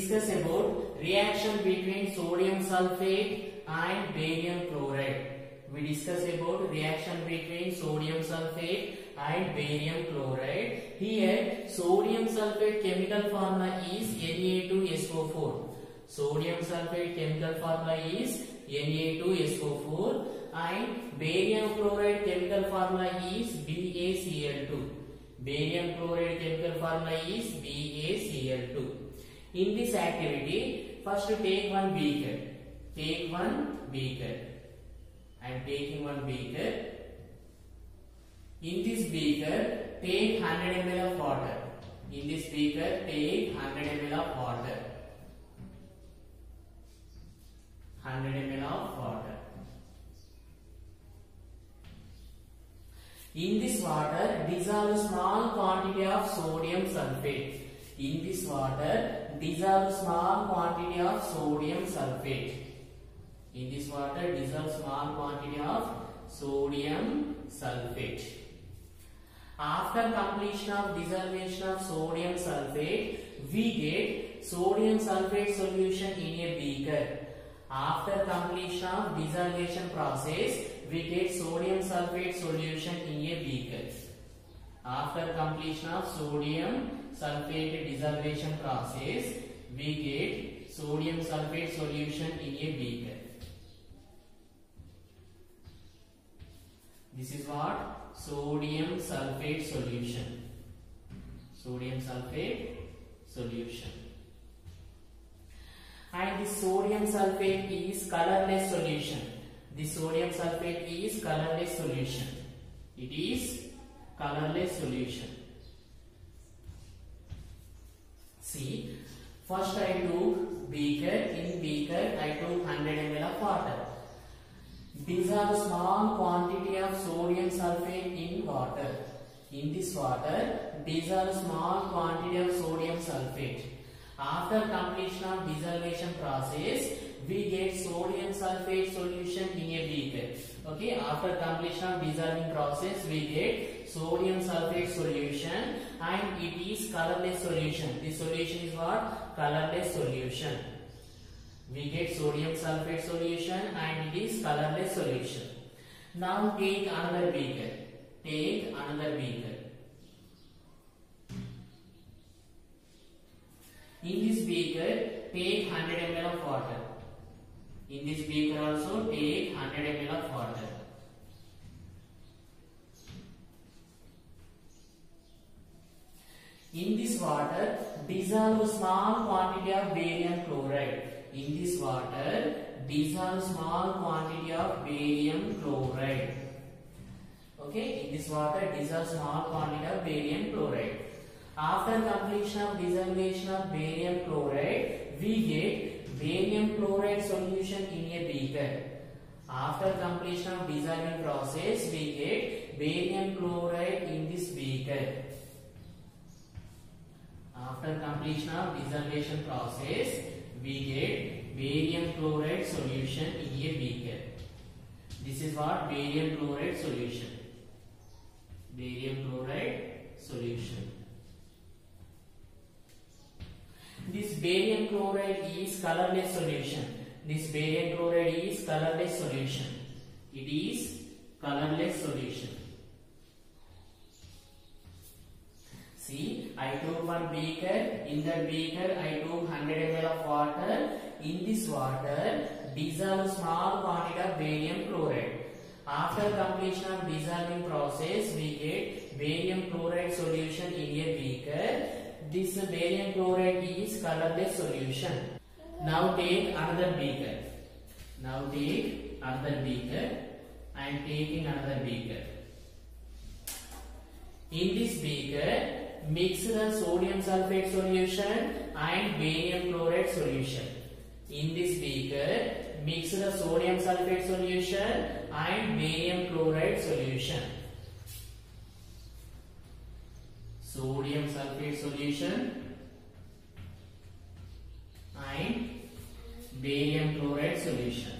discuss about reaction between sodium sulfate and barium chloride. We discuss about reaction between sodium sulfate and barium chloride. Here, sodium sulfate chemical formula is Na2SO4. Sodium sulfate chemical formula is Na2SO4 and barium chloride chemical formula is BaCl2. Barium chloride chemical formula is BaCl2. In this activity, first take one beaker. Take one beaker. I am taking one beaker. In this beaker, take 100 ml of water. In this beaker, take 100 ml of water. 100 ml of water. In this water, dissolve small quantity of sodium sulfate. In this water, dissolve small quantity of sodium sulfate. In this water, dissolve small quantity of sodium sulfate. After completion of dissolution of sodium sulfate, we get sodium sulfate solution in a beaker. After completion of dissolution process, we get sodium sulfate solution in a beaker. After completion of sodium sulfate dissolution process, we get sodium sulfate solution in a beaker. This is what? Sodium sulfate solution. Sodium sulfate solution. And the sodium sulfate is colorless solution. The sodium sulfate is colorless solution. It is colorless solution. See, first I took beaker. In beaker I took 100 ml of water. Dissolve small quantity of sodium sulfate in water. In this water, dissolve small quantity of sodium sulfate. After completion of dissolution process, we get sodium sulfate solution in a beaker. Okay, after completion of dissolving process, we get sodium sulfate solution and it is colorless solution. This solution is what? Colorless solution. We get sodium sulfate solution and it is colorless solution. Now take another beaker. Take another beaker. In this beaker, take 100 ml of water. In this beaker also take 100 ml of water. In this water, dissolve small quantity of barium chloride. In this water, dissolve small quantity of barium chloride. Okay, in this water, dissolve small quantity of barium chloride. After completion of dissolution of barium chloride, we get barium chloride solution in a beaker. After completion of dissolving process, we get barium chloride in this beaker. After completion of dissolution process, we get barium chloride solution in a beaker. This is what? Barium chloride solution. Barium chloride solution. This barium chloride is colorless solution. This barium chloride is colorless solution. It is colorless solution. See, I took one beaker. In that beaker, I took 100 ml of water. In this water, dissolve small quantity of barium chloride. After completion of dissolving process, we get barium chloride solution in a beaker. This barium chloride is colorless solution. Now take another beaker. Now take another beaker. I am taking another beaker. In this beaker, mix the sodium sulfate solution and barium chloride solution. In this beaker, mix the sodium sulfate solution and barium chloride solution. Sodium sulfate solution and barium chloride solution.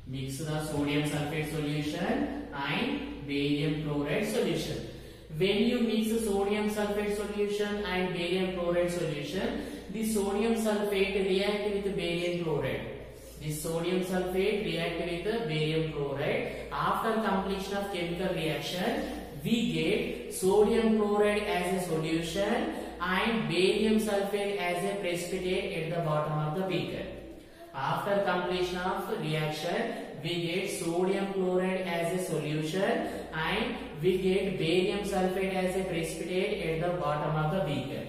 Mix the sodium sulfate solution and barium chloride chloride solution. When you mix sodium sulfate solution and barium chloride solution, the sodium sulfate react with barium chloride. The sodium sulfate react with barium chloride. After completion of chemical reaction, we get sodium chloride as a solution and barium sulfate as a precipitate at the bottom of the beaker. After completion of reaction, we get sodium chloride as a solution and we get barium sulfate as a precipitate at the bottom of the beaker.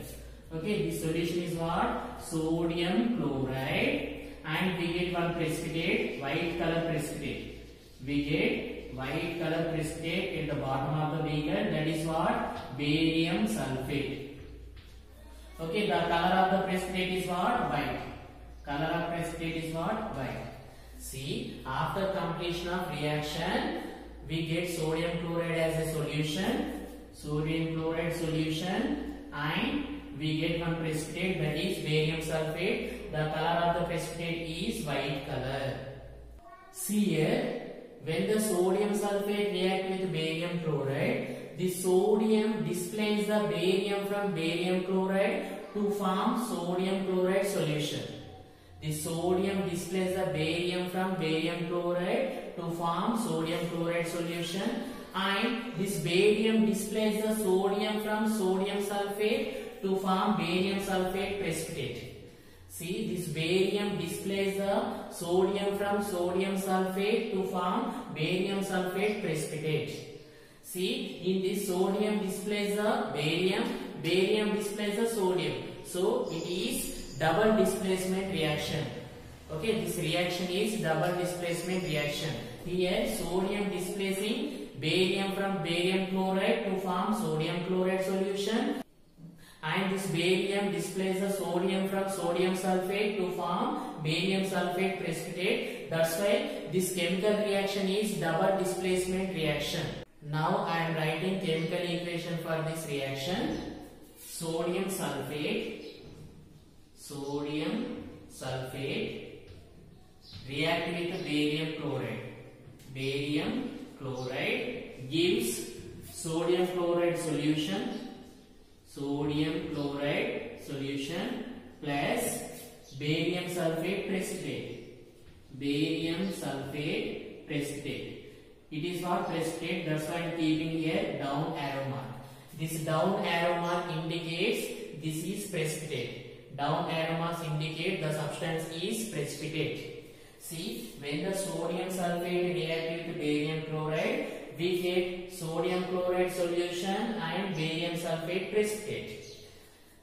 Okay, the solution is what? Sodium chloride, and we get one precipitate, white color precipitate. We get white color precipitate at the bottom of the beaker, that is what? Barium sulfate. Okay, the color of the precipitate is what? White. Color of precipitate is what? White. See, after completion of reaction, we get sodium chloride as a solution, sodium chloride solution, and we get one precipitate, that is barium sulfate. The color of the precipitate is white color. See here, when the sodium sulfate react with barium chloride, the sodium displaces the barium from barium chloride to form sodium chloride solution. The sodium displaces the barium from barium chloride to form sodium chloride solution, and this barium displaces the sodium from sodium sulfate to form barium sulfate precipitate. See, this barium displaces the sodium from sodium sulfate to form barium sulfate precipitate. See, in this sodium displaces the barium, barium displaces the sodium. So, it is double displacement reaction. Okay, this reaction is double displacement reaction. Here, sodium displacing barium from barium chloride to form sodium chloride solution, and this barium displaces the sodium from sodium sulfate to form barium sulfate precipitate. That's why this chemical reaction is double displacement reaction. Now I am writing chemical equation for this reaction. Sodium sulfate react with barium chloride. Barium chloride gives sodium chloride solution. Sodium chloride solution plus barium sulfate precipitate. Barium sulfate precipitate. It is what? Precipitate. That's why I am keeping here down arrow mark. This down arrow mark indicates this is precipitate. Down arrow marks indicate the substance is precipitate. See, when the sodium sulfate react with barium chloride, we get sodium chloride solution and barium sulfate precipitate.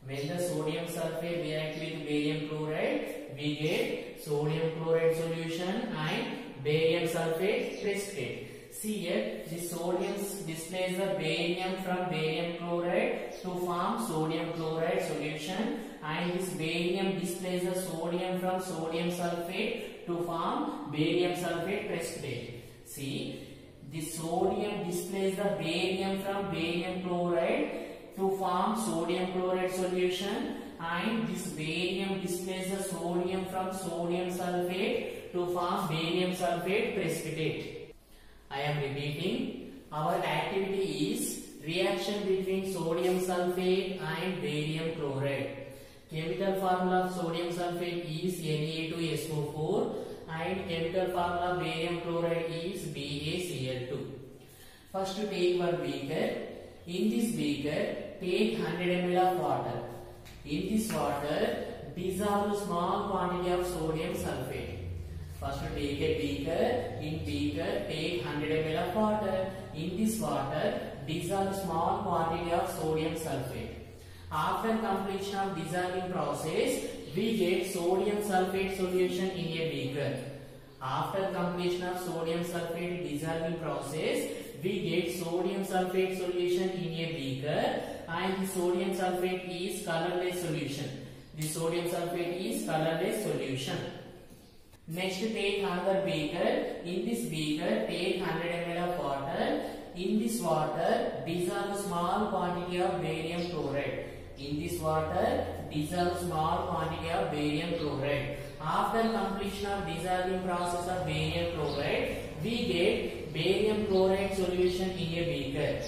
When the sodium sulfate react with barium chloride, we get sodium chloride solution and barium sulfate precipitate. See here, the sodium displaces the barium from barium chloride to form sodium chloride solution, and this barium displaces the sodium from sodium sulfate to form barium sulfate precipitate. See, the sodium displaces the barium from barium chloride to form sodium chloride solution, and this barium displaces the sodium from sodium sulfate to form barium sulfate precipitate. I am repeating, our activity is reaction between sodium sulfate and barium chloride. Chemical formula of sodium sulfate is Na2SO4 and chemical formula of barium chloride is BaCl2. First take one beaker. In this beaker, take 100 ml of water. In this water, dissolve small quantity of sodium sulfate. First take a beaker. In beaker, take 100 ml of water. In this water, dissolve small quantity of sodium sulfate. After completion of dissolving process, we get sodium sulfate solution in a beaker. After completion of sodium sulfate dissolving process, we get sodium sulfate solution in a beaker, and the sodium sulfate is colorless solution. The sodium sulfate is colorless solution. Next, take another beaker. In this beaker, take 100 ml of water. In this water, dissolve small quantity of barium chloride. In this water, dissolve small quantity of barium chloride. After completion of dissolving process of barium chloride, we get barium chloride solution in a beaker.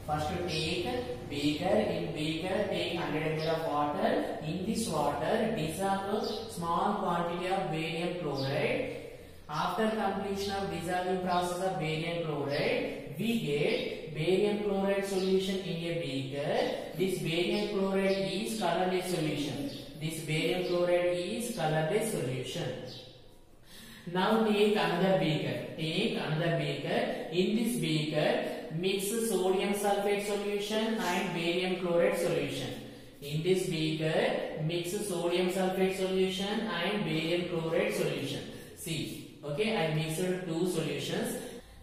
First take beaker. In beaker take 100 ml of water. In this water dissolve small quantity of barium chloride. After completion of dissolving process of barium chloride, we get barium chloride solution in a beaker. This barium chloride is colorless solution. This barium chloride is colorless solution. Now take another beaker. Take another beaker. In this beaker, mix sodium sulfate solution and barium chloride solution. In this beaker, mix sodium sulfate solution and barium chloride solution. See, okay, I mixed two solutions.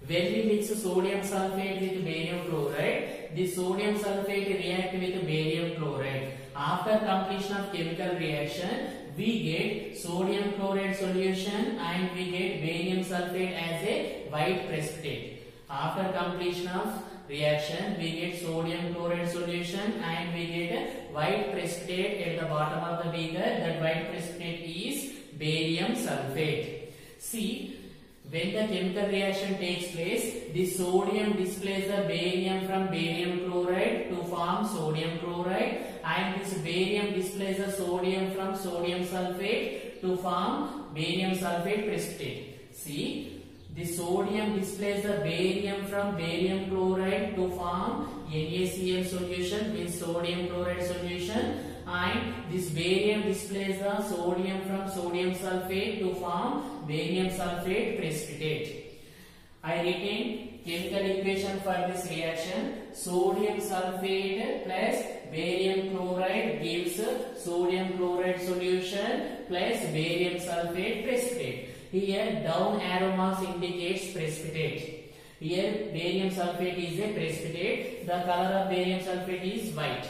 When we mix sodium sulfate with barium chloride, the sodium sulfate react with barium chloride. After completion of chemical reaction, we get sodium chloride solution and we get barium sulfate as a white precipitate. After completion of reaction, we get sodium chloride solution and we get a white precipitate at the bottom of the beaker. That white precipitate is barium sulfate. See, when the chemical reaction takes place, the sodium displaces the barium from barium chloride to form sodium chloride, and this barium displaces the sodium from sodium sulfate to form barium sulfate precipitate. See, the sodium displaces the barium from barium chloride to form NaCl solution with sodium chloride solution, and this barium displaces the sodium from sodium sulfate to form barium sulfate precipitate. I retain chemical equation for this reaction. Sodium sulfate plus barium chloride gives sodium chloride solution plus barium sulfate precipitate. Here down arrow marks indicates precipitate. Here barium sulfate is a precipitate. The color of barium sulfate is white.